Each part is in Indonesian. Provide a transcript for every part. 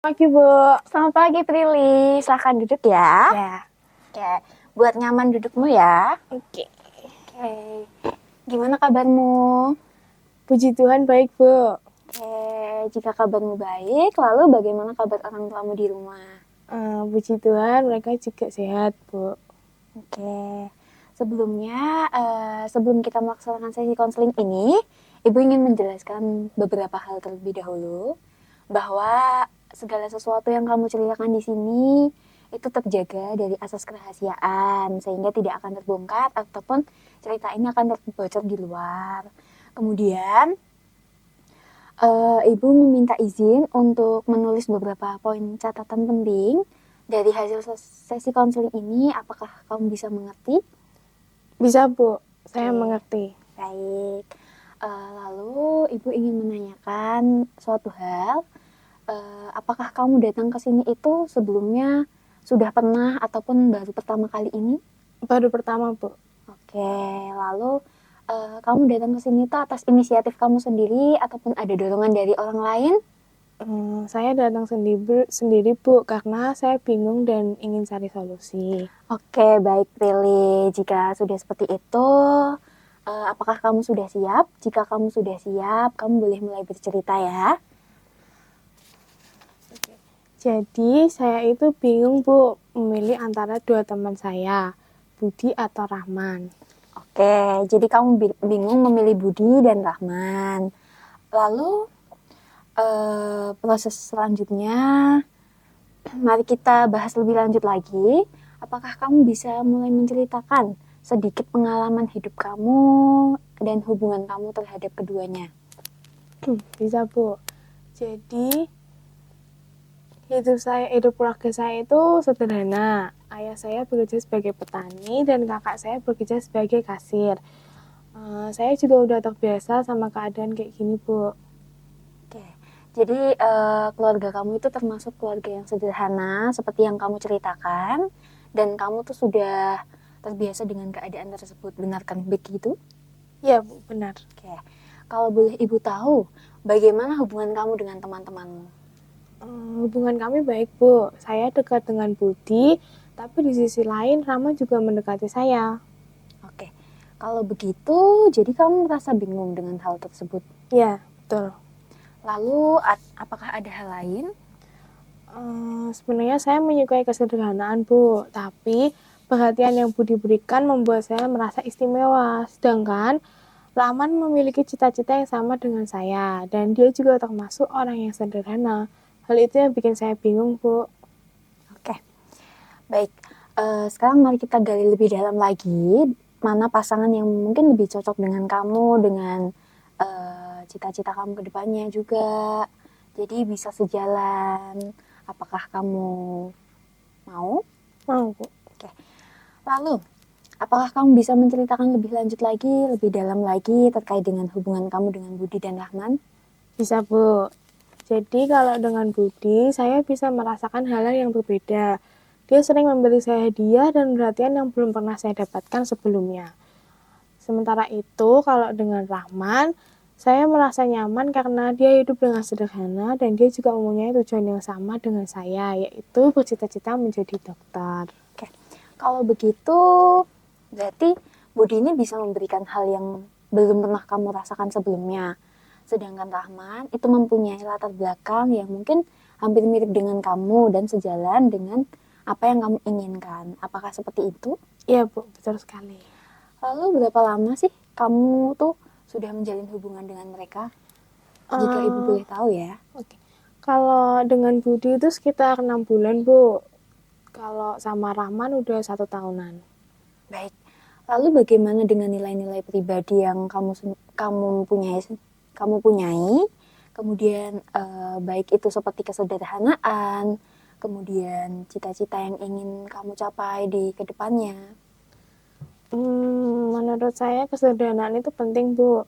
Pagi, Bu. Selamat pagi Prilly, silahkan duduk ya. Ya, Oke, buat nyaman dudukmu ya. oke. Oke, gimana kabarmu? Puji Tuhan baik, Bu. Oke, jika kabarmu baik, lalu bagaimana kabar orang tuamu di rumah? Puji Tuhan mereka juga sehat, Bu. Oke, sebelumnya, sebelum kita melaksanakan sesi konseling ini, Ibu ingin menjelaskan beberapa hal terlebih dahulu, bahwa segala sesuatu yang kamu ceritakan di sini itu terjaga dari asas kerahasiaan sehingga tidak akan terbongkar ataupun cerita ini akan terbocor di luar. Kemudian Ibu meminta izin untuk menulis beberapa poin catatan penting dari hasil sesi konseling ini. Apakah kamu bisa mengerti? Bisa, Bu. Saya Oke. mengerti. Baik. Lalu Ibu ingin menanyakan suatu hal. Apakah kamu datang ke sini itu sebelumnya sudah pernah ataupun baru pertama kali ini? Baru pertama, Bu. Oke, lalu kamu datang ke sini tuh atas inisiatif kamu sendiri ataupun ada dorongan dari orang lain? Saya datang sendiri, Bu, karena saya bingung dan ingin cari solusi. Oke, baik Prilly. Jika sudah seperti itu, apakah kamu sudah siap? Jika kamu sudah siap, kamu boleh mulai bercerita ya. Jadi, saya itu bingung, Bu, memilih antara dua teman saya, Budi atau Rahman. Oke, jadi kamu bingung memilih Budi dan Rahman. Lalu proses selanjutnya, mari kita bahas lebih lanjut lagi. Apakah kamu bisa mulai menceritakan sedikit pengalaman hidup kamu dan hubungan kamu terhadap keduanya? Bisa, Bu. Jadi, hidup keluarga saya itu sederhana. Ayah saya bekerja sebagai petani dan kakak saya bekerja sebagai kasir. Saya juga udah terbiasa sama keadaan kayak gini, Bu. Oke, jadi keluarga kamu itu termasuk keluarga yang sederhana seperti yang kamu ceritakan dan kamu tuh sudah terbiasa dengan keadaan tersebut, benar kan begitu? Iya, Bu, benar. Oke, kalau boleh Ibu tahu, bagaimana hubungan kamu dengan teman-temanmu? Hubungan kami baik, Bu. Saya dekat dengan Budi, tapi di sisi lain Rama juga mendekati saya. Oke, kalau begitu, jadi kamu merasa bingung dengan hal tersebut. Ya, betul. Lalu, apakah ada hal lain? Sebenarnya saya menyukai kesederhanaan, Bu. Tapi perhatian yang Budi berikan membuat saya merasa istimewa. Sedangkan Rahman memiliki cita-cita yang sama dengan saya, dan dia juga termasuk orang yang sederhana. Hal itu yang bikin saya bingung, Bu. Oke, baik. Sekarang mari kita gali lebih dalam lagi, mana pasangan yang mungkin lebih cocok dengan kamu, dengan cita-cita kamu ke depannya juga. Jadi bisa sejalan. Apakah kamu mau? Mau, Bu. Oke. Lalu, apakah kamu bisa menceritakan lebih lanjut lagi, lebih dalam lagi terkait dengan hubungan kamu dengan Budi dan Rahman? Bisa, Bu. Jadi kalau dengan Budi, saya bisa merasakan hal yang berbeda. Dia sering memberi saya hadiah dan perhatian yang belum pernah saya dapatkan sebelumnya. Sementara itu, kalau dengan Rahman, saya merasa nyaman karena dia hidup dengan sederhana dan dia juga mempunyai tujuan yang sama dengan saya, yaitu bercita-cita menjadi dokter. Oke, kalau begitu berarti Budi ini bisa memberikan hal yang belum pernah kamu rasakan sebelumnya. Sedangkan Rahman itu mempunyai latar belakang yang mungkin hampir mirip dengan kamu dan sejalan dengan apa yang kamu inginkan. Apakah seperti itu? Iya, Bu, betul sekali. Lalu berapa lama sih kamu tuh sudah menjalin hubungan dengan mereka? Jika Ibu boleh tahu ya. Oke. Kalau dengan Budi itu sekitar 6 bulan, Bu. Kalau sama Rahman udah 1 tahunan. Baik. Lalu bagaimana dengan nilai-nilai pribadi yang kamu punyai? Kemudian baik itu seperti kesederhanaan, kemudian cita-cita yang ingin kamu capai di kedepannya. Menurut saya kesederhanaan itu penting, Bu.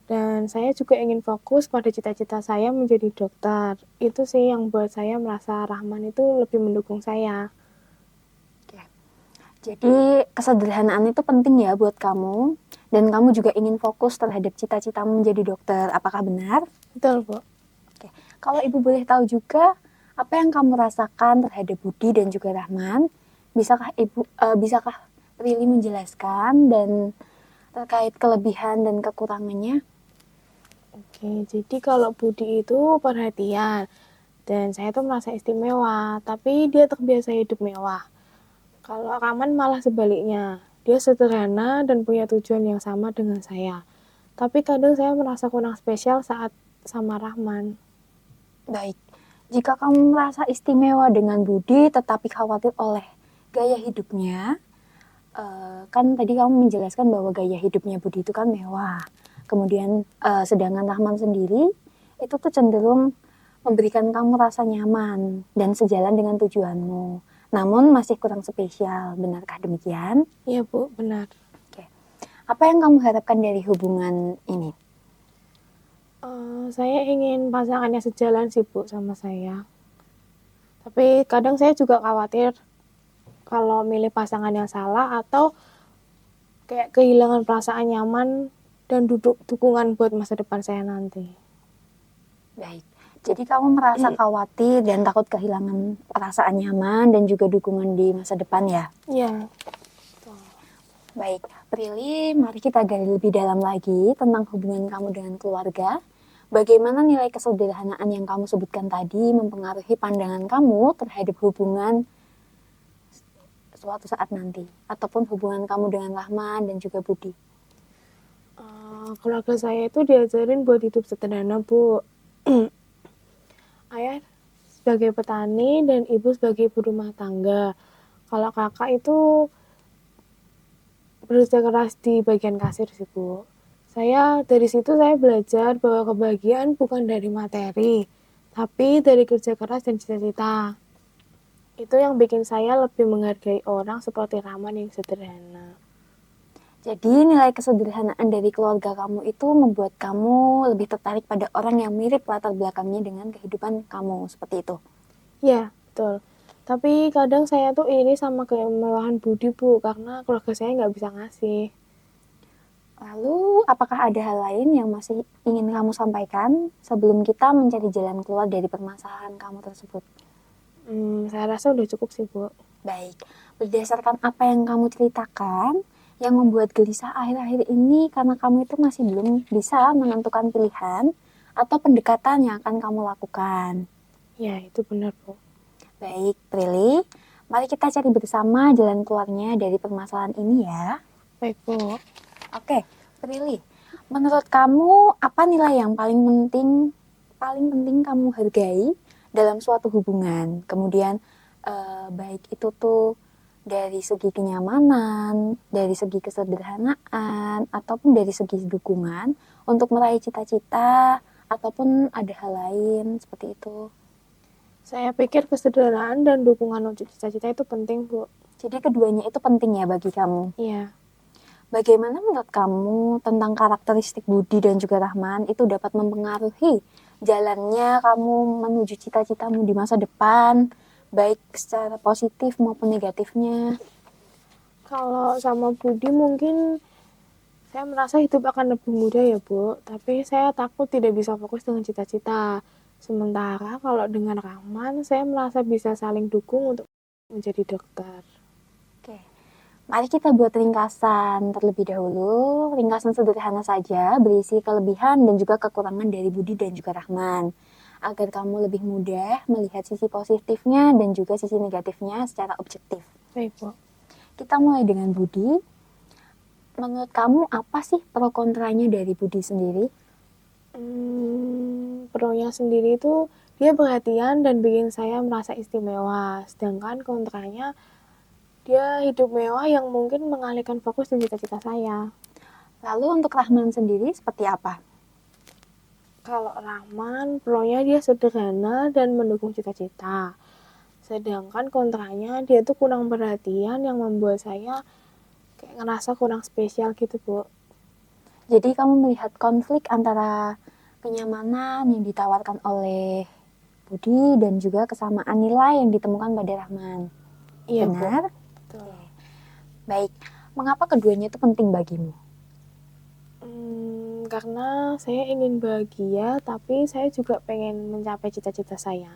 Dan saya juga ingin fokus pada cita-cita saya menjadi dokter. Itu sih yang buat saya merasa Rahman itu lebih mendukung saya. Oke. Jadi kesederhanaan itu penting ya buat kamu, dan kamu juga ingin fokus terhadap cita-citamu menjadi dokter. Apakah benar? Betul, Bu. Oke. Kalau Ibu boleh tahu juga, Apa yang kamu rasakan terhadap Budi dan juga Rahman? Bisakah Prilly menjelaskan dan terkait kelebihan dan kekurangannya? Oke, jadi kalau Budi itu perhatian dan saya tuh merasa istimewa, tapi dia terbiasa hidup mewah. Kalau Rahman malah sebaliknya, dia sederhana dan punya tujuan yang sama dengan saya. Tapi kadang saya merasa kurang spesial saat sama Rahman. Baik, jika kamu merasa istimewa dengan Budi tetapi khawatir oleh gaya hidupnya, kan tadi kamu menjelaskan bahwa gaya hidupnya Budi itu kan mewah. Kemudian sedangkan Rahman sendiri itu tuh cenderung memberikan kamu rasa nyaman dan sejalan dengan tujuanmu. Namun masih kurang spesial, benarkah demikian? Iya Bu, benar. Oke. Apa yang kamu harapkan dari hubungan ini? Saya ingin pasangannya sejalan sih Bu sama saya. Tapi kadang saya juga khawatir kalau milih pasangan yang salah atau kayak kehilangan perasaan nyaman dan dukungan buat masa depan saya nanti. Baik. Jadi kamu merasa khawatir dan takut kehilangan perasaan nyaman dan juga dukungan di masa depan ya? Iya. Baik, Prilly, mari kita gali lebih dalam lagi tentang hubungan kamu dengan keluarga. Bagaimana nilai kesederhanaan yang kamu sebutkan tadi mempengaruhi pandangan kamu terhadap hubungan suatu saat nanti, ataupun hubungan kamu dengan Rahman dan juga Budi. Keluarga saya itu diajarin buat hidup sederhana Bu. Ayah sebagai petani dan ibu sebagai ibu rumah tangga. Kalau kakak itu bekerja keras di bagian kasir sih Bu. Dari situ saya belajar bahwa kebahagiaan bukan dari materi, tapi dari kerja keras dan cita-cita. Itu yang bikin saya lebih menghargai orang seperti Rahman yang sederhana. Jadi nilai kesederhanaan dari keluarga kamu itu membuat kamu lebih tertarik pada orang yang mirip latar belakangnya dengan kehidupan kamu, seperti itu. Ya, betul. Tapi kadang saya tuh iri sama kemewahan Budi Bu, karena keluarga saya nggak bisa ngasih. Lalu, apakah ada hal lain yang masih ingin kamu sampaikan sebelum kita mencari jalan keluar dari permasalahan kamu tersebut? Saya rasa udah cukup sih Bu. Baik, berdasarkan apa yang kamu ceritakan, yang membuat gelisah akhir-akhir ini karena kamu itu masih belum bisa menentukan pilihan atau pendekatan yang akan kamu lakukan. Ya, itu benar Bu. Baik, Prilly, mari kita cari bersama jalan keluarnya dari permasalahan ini ya. Baik Bu. Oke, Prilly, menurut kamu apa nilai yang paling penting kamu hargai dalam suatu hubungan? Kemudian baik itu tuh dari segi kenyamanan, dari segi kesederhanaan, ataupun dari segi dukungan untuk meraih cita-cita, ataupun ada hal lain seperti itu. Saya pikir kesederhanaan dan dukungan untuk cita-cita itu penting Bu. Jadi keduanya itu penting ya bagi kamu. Iya. Bagaimana menurut kamu tentang karakteristik Budi dan juga Rahman itu dapat mempengaruhi jalannya kamu menuju cita-citamu di masa depan, baik secara positif maupun negatifnya? Kalau sama Budi mungkin saya merasa hidup akan lebih mudah ya Bu, tapi saya takut tidak bisa fokus dengan cita-cita. Sementara kalau dengan Rahman, saya merasa bisa saling dukung untuk menjadi dokter. Oke, mari kita buat ringkasan terlebih dahulu. Ringkasan sederhana saja, berisi kelebihan dan juga kekurangan dari Budi dan juga Rahman. Agar kamu lebih mudah melihat sisi positifnya dan juga sisi negatifnya secara objektif. Baik Bu. Kita mulai dengan Budi. Menurut kamu apa sih pro kontranya dari Budi sendiri? Pro-nya sendiri itu dia perhatian dan bikin saya merasa istimewa. Sedangkan kontranya dia hidup mewah yang mungkin mengalihkan fokus dan cita-cita saya. Lalu untuk Rahman sendiri seperti apa? Kalau Rahman, pro-nya dia sederhana dan mendukung cita-cita. Sedangkan kontranya dia tuh kurang perhatian yang membuat saya kayak ngerasa kurang spesial gitu Bu. Jadi kamu melihat konflik antara kenyamanan yang ditawarkan oleh Budi dan juga kesamaan nilai yang ditemukan pada Rahman. Iya Benar? Bu. Betul. Baik, mengapa keduanya itu penting bagimu? Karena saya ingin bahagia, tapi saya juga pengen mencapai cita-cita saya.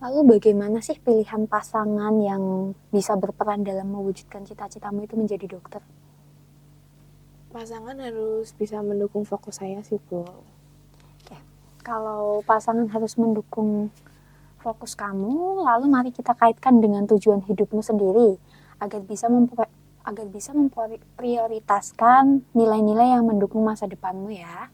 Lalu bagaimana sih pilihan pasangan yang bisa berperan dalam mewujudkan cita-citamu itu menjadi dokter? Pasangan harus bisa mendukung fokus saya sih, Bu. Oke. Kalau pasangan harus mendukung fokus kamu, lalu mari kita kaitkan dengan tujuan hidupmu sendiri agar bisa memprioritaskan nilai-nilai yang mendukung masa depanmu ya.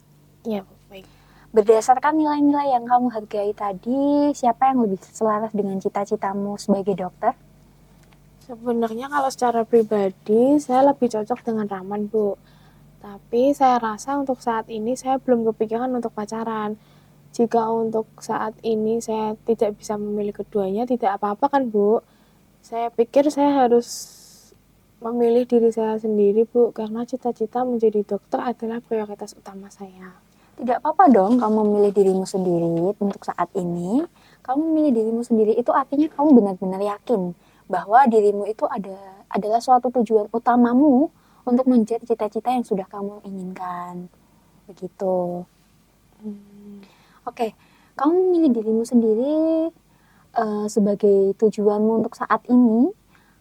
Iya, Bu. Baik. Berdasarkan nilai-nilai yang kamu hargai tadi, siapa yang lebih selaras dengan cita-citamu sebagai dokter? Sebenarnya kalau secara pribadi, saya lebih cocok dengan Rahman, Bu. Tapi saya rasa untuk saat ini saya belum kepikiran untuk pacaran. Jika untuk saat ini saya tidak bisa memilih keduanya, tidak apa-apa kan, Bu? Saya pikir saya harus memilih diri saya sendiri, Bu, karena cita-cita menjadi dokter adalah prioritas utama saya. Tidak apa-apa dong kamu memilih dirimu sendiri untuk saat ini. Kamu memilih dirimu sendiri itu artinya kamu benar-benar yakin bahwa dirimu itu adalah suatu tujuan utamamu untuk mengejar cita-cita yang sudah kamu inginkan. Begitu. Oke, kamu memilih dirimu sendiri sebagai tujuanmu untuk saat ini.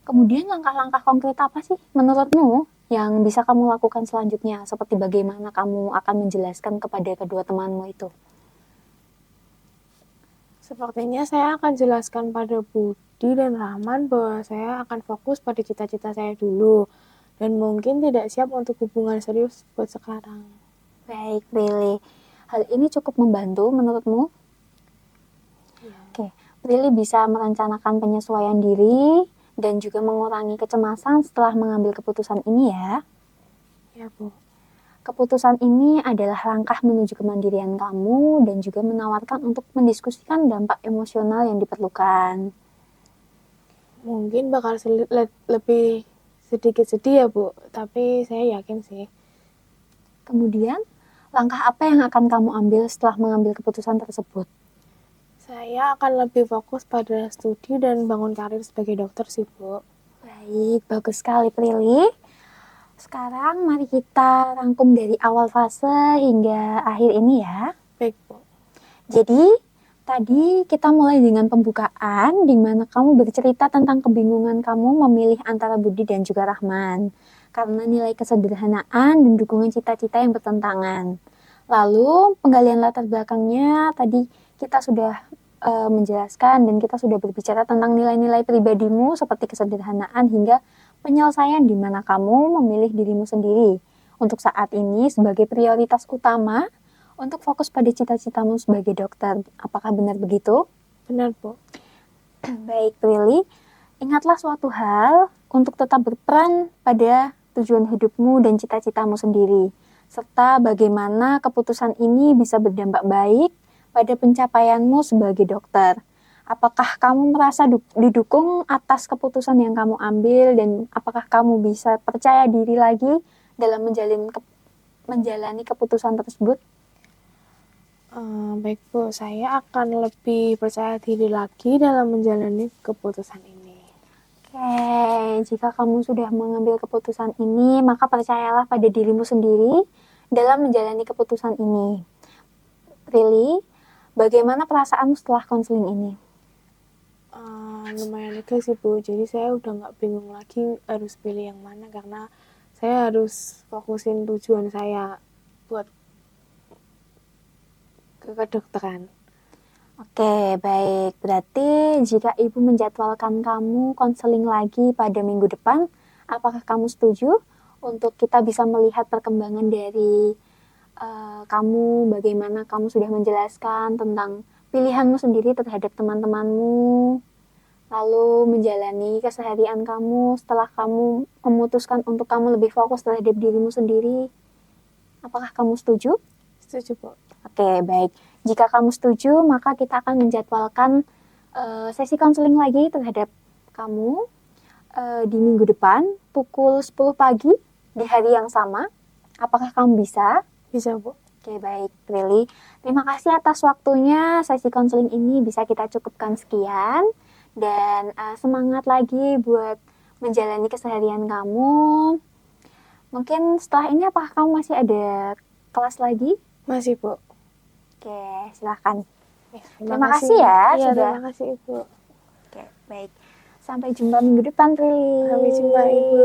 Kemudian langkah-langkah konkret apa sih menurutmu yang bisa kamu lakukan selanjutnya? Seperti bagaimana kamu akan menjelaskan kepada kedua temanmu itu? Sepertinya saya akan jelaskan pada Budi dan Rahman bahwa saya akan fokus pada cita-cita saya dulu dan mungkin tidak siap untuk hubungan serius buat sekarang. Baik, Prilly. Hal ini cukup membantu menurutmu? Oke, Prilly bisa merencanakan penyesuaian diri dan juga mengurangi kecemasan setelah mengambil keputusan ini ya. Ya, Bu. Keputusan ini adalah langkah menuju kemandirian kamu dan juga menawarkan untuk mendiskusikan dampak emosional yang diperlukan. Mungkin bakal lebih sedikit sedih ya, Bu, tapi saya yakin sih. Kemudian, langkah apa yang akan kamu ambil setelah mengambil keputusan tersebut? Saya akan lebih fokus pada studi dan bangun karir sebagai dokter sih, Bu. Baik, bagus sekali Prilly. Sekarang mari kita rangkum dari awal fase hingga akhir ini ya. Baik, Bu. Jadi, tadi kita mulai dengan pembukaan di mana kamu bercerita tentang kebingungan kamu memilih antara Budi dan juga Rahman. Karena nilai kesederhanaan dan dukungan cita-cita yang bertentangan. Lalu, penggalian latar belakangnya tadi kita sudah menjelaskan dan kita sudah berbicara tentang nilai-nilai pribadimu seperti kesederhanaan hingga penyelesaian di mana kamu memilih dirimu sendiri untuk saat ini sebagai prioritas utama untuk fokus pada cita-citamu sebagai dokter. Apakah benar begitu? Benar, Bu. Baik, Prilly. Ingatlah suatu hal untuk tetap berperan pada tujuan hidupmu dan cita-citamu sendiri, serta bagaimana keputusan ini bisa berdampak baik pada pencapaianmu sebagai dokter. Apakah kamu merasa didukung atas keputusan yang kamu ambil dan apakah kamu bisa percaya diri lagi dalam menjalani keputusan tersebut? Baik, Bu. Saya akan lebih percaya diri lagi dalam menjalani keputusan ini. Oke, jika kamu sudah mengambil keputusan ini, maka percayalah pada dirimu sendiri dalam menjalani keputusan ini. Prilly, bagaimana perasaanmu setelah konseling ini? Lumayan lega sih, Bu. Jadi saya udah nggak bingung lagi harus pilih yang mana karena saya harus fokusin tujuan saya buat ke kedokteran. Oke, baik. Berarti jika ibu menjadwalkan kamu konseling lagi pada minggu depan, apakah kamu setuju untuk kita bisa melihat perkembangan dari kamu, bagaimana kamu sudah menjelaskan tentang pilihanmu sendiri terhadap teman-temanmu, lalu menjalani keseharian kamu setelah kamu memutuskan untuk kamu lebih fokus terhadap dirimu sendiri. Apakah kamu setuju? Setuju, Bu. Oke, baik. Jika kamu setuju, maka kita akan menjadwalkan sesi konseling lagi terhadap kamu di minggu depan pukul 10 pagi di hari yang sama. Apakah kamu bisa? Bisa, Bu. Oke, baik, Prilly. Terima kasih atas waktunya. Sesi konseling ini bisa kita cukupkan sekian. Dan semangat lagi buat menjalani keseharian kamu. Mungkin setelah ini apakah kamu masih ada kelas lagi? Masih, Bu. Oke, silahkan. Ya, Terima kasih ya Iya, sudah. terima kasih Ibu. Oke, baik. Sampai jumpa minggu depan, Prilly. Sampai jumpa Ibu.